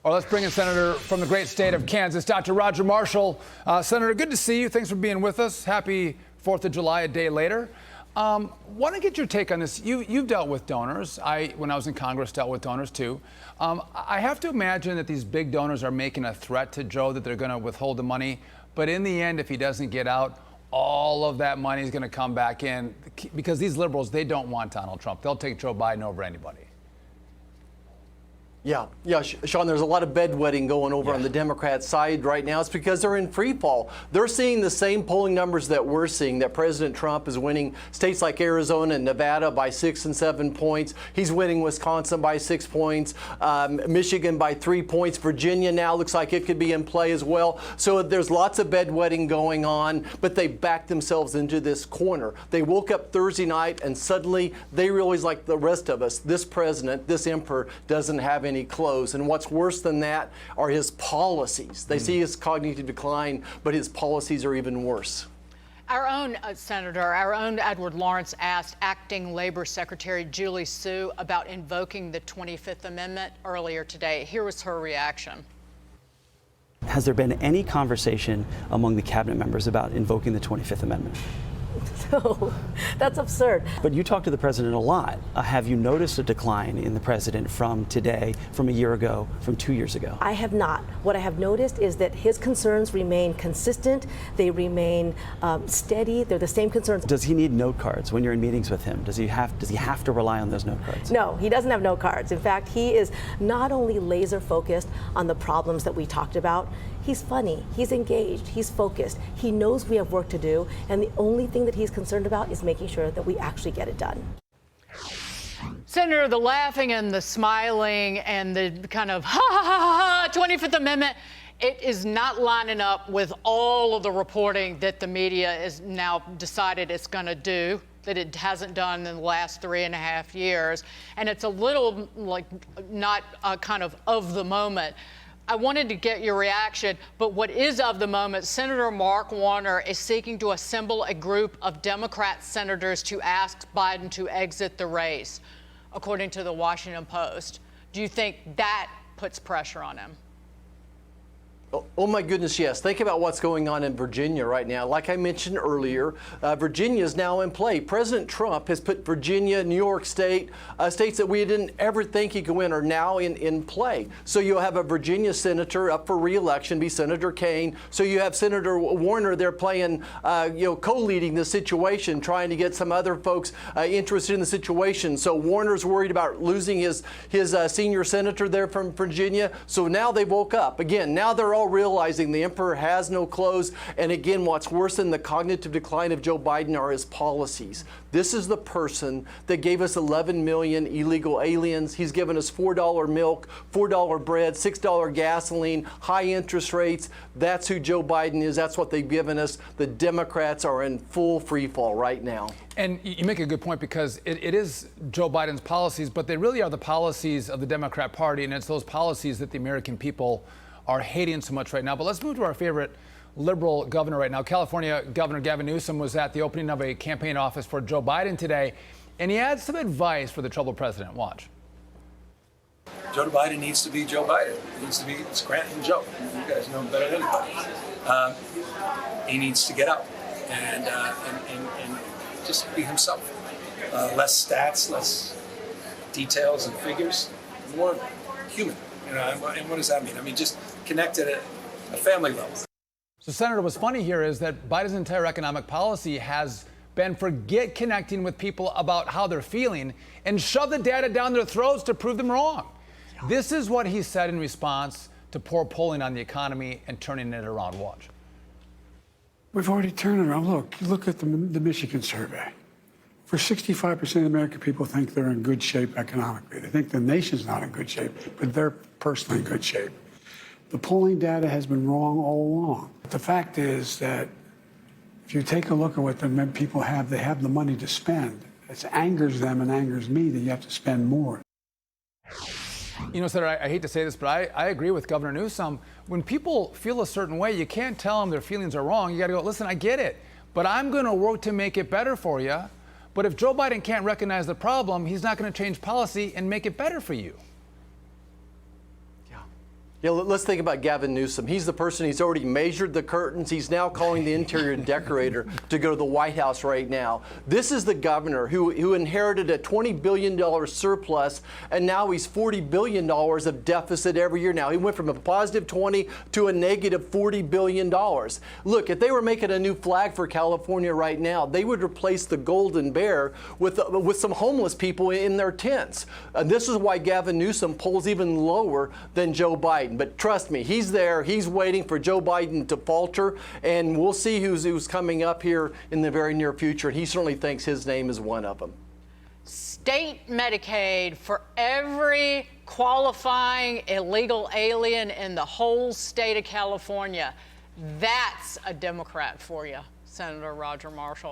Or let's bring in Senator from the great state of Kansas, Dr. Roger Marshall. Senator, good to see you. Thanks for being with us. Happy 4th of July, a day later. Want to get your take on this. You've dealt with donors. When I was in Congress, dealt with donors too. I have to imagine that these big donors are making a threat to Joe that they're going to withhold the money. But in the end, if he doesn't get out, all of that money is going to come back in because these liberals, they don't want Donald Trump. They'll take Joe Biden over anybody. Yeah, Sean, there's a lot of bedwetting going over on the Democrat side right now. It's because they're in free fall. They're seeing the same polling numbers that we're seeing, that President Trump is winning states like Arizona and Nevada by 6 and 7 points. He's winning Wisconsin by 6 points, Michigan by 3 points. Virginia now looks like it could be in play as well. So there's lots of bedwetting going on, but they backed themselves into this corner. They woke up Thursday night and suddenly they realized, like the rest of us, this president, this emperor doesn't have any clothes. And what's worse than that are his policies. They see his cognitive decline, but his policies are even worse. Our own Senator, our own Edward Lawrence asked Acting Labor Secretary Julie Su about invoking the 25th Amendment earlier today. Here was her reaction. Has there been any conversation among the cabinet members about invoking the 25th Amendment? No, that's absurd. But you talk to the president a lot. Have you noticed a decline in the president from today, from a year ago, from 2 years ago? I have not. What I have noticed is that his concerns remain consistent. They remain steady. They're the same concerns. Does he need note cards when you're in meetings with him? Does he have to rely on those note cards? No, he doesn't have note cards. In fact, he is not only laser focused on the problems that we talked about, he's funny, he's engaged, he's focused. He knows we have work to do, and the only thing that he's concerned about is making sure that we actually get it done. Senator, the laughing and the smiling and the kind of ha ha ha ha 25th Amendment, it is not lining up with all of the reporting that the media is now decided it's going to do, that it hasn't done in the last 3.5 years. And it's a little like not kind of the moment. I wanted to get your reaction, but what is of the moment, Senator Mark Warner is seeking to assemble a group of Democrat senators to ask Biden to exit the race, according to the Washington Post. Do you think that puts pressure on him? Oh my goodness, yes. Think about what's going on in Virginia right now. Like I mentioned earlier, Virginia is now in play. President Trump has put Virginia, New York State, states that we didn't ever think he could win are now in play. So you'll have a Virginia senator up for re-election, be Senator Kaine. So you have Senator Warner there playing, co-leading the situation, trying to get some other folks interested in the situation. So Warner's worried about losing his senior senator there from Virginia. So now they woke up. Again, now they're all realizing the emperor has no clothes. And again, what's worse than the cognitive decline of Joe Biden are his policies. This is the person that gave us 11 million illegal aliens. He's given us $4 milk, $4 bread, $6 gasoline, high interest rates. That's who Joe Biden is. That's what they've given us. The Democrats are in full free fall right now. And you make a good point because it is Joe Biden's policies, but they really are the policies of the Democrat Party, and it's those policies that the American people are hating so much right now. But let's move to our favorite liberal governor right now. California Governor Gavin Newsom was at the opening of a campaign office for Joe Biden today, and he had some advice for the troubled president. Watch. Joe Biden needs to be Joe Biden. He needs to be Scranton Joe. You guys know him better than anybody. He needs to get up and just be himself. Less stats, less details and figures, more human. And what does that mean? I mean, just connect at a family level. So, Senator, what's funny here is that Biden's entire economic policy has been forget connecting with people about how they're feeling and shove the data down their throats to prove them wrong. Yeah. This is what he said in response to poor polling on the economy and turning it around. Watch. We've already turned it around. Look at the Michigan survey. For 65% of the American people think they're in good shape economically. They think the nation's not in good shape, but they're personally in good shape. The polling data has been wrong all along. The fact is that if you take a look at what the people have, they have the money to spend. It angers them and angers me that you have to spend more. You know, Senator, I hate to say this, but I agree with Governor Newsom. When people feel a certain way, you can't tell them their feelings are wrong. You got to go, listen, I get it, but I'm going to work to make it better for you. But if Joe Biden can't recognize the problem, he's not going to change policy and make it better for you. Yeah, let's think about Gavin Newsom. He's the person, he's already measured the curtains. He's now calling the interior decorator to go to the White House right now. This is the governor who inherited a $20 billion surplus, and now he's $40 billion of deficit every year now. He went from a positive 20 to a negative $40 billion. Look, if they were making a new flag for California right now, they would replace the golden bear with some homeless people in their tents. This is why Gavin Newsom polls even lower than Joe Biden. But trust me, he's there. He's waiting for Joe Biden to falter, and we'll see who's coming up here in the very near future. And he certainly thinks his name is one of them. State Medicaid for every qualifying illegal alien in the whole state of California. That's a Democrat for you, Senator Roger Marshall.